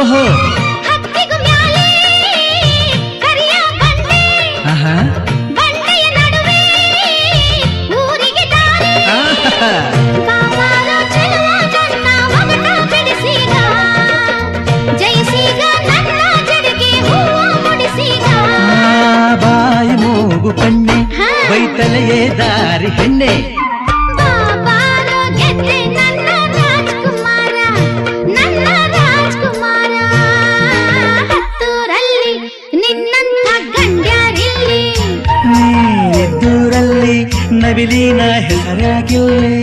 ಓಹೋ ಹತ್ತಿಗು ಮ್ಯಾಲೆ ಕರಿಯ ಬಂಡೆ ಆಹಾ ಬಂಡೆಯ ನಡುವೆ ಊರಿಗೆ ದಾರಿ ಬಾಬಾರೋ ಚೆಲುವ ನನ್ನ ಒಗಟ ಬಿಡಿಸೀಗ ಜಯಿಸೀಗ ನನ್ನ ಜಡಿಗೆ ಹೂವ ಮುಡಿಸೀಗ ಬಾಯಿ ಮೂಗು ಕಣ್ಣೆ ಬೈತಲೆಯೇ ದಾರಿ ಹೆಣ್ಣೆ ಬಾಬಾರೋ ಗೆದ್ದೆ ನನ್ನ ರಾಜ್ಕುಮಾರ ನನ್ನ ರಾಜ್ಕುಮಾರ ಹತ್ತೂರಲ್ಲಿ ನಿನ್ನಂಥ ಗಂಡ್ಯಾರಿಲ್ಲಿ ನೀ ಇದ್ದೂರಲ್ಲಿ ನವಿಲಿನ ಹೆಸರಾಗಿಲ್ಲಿ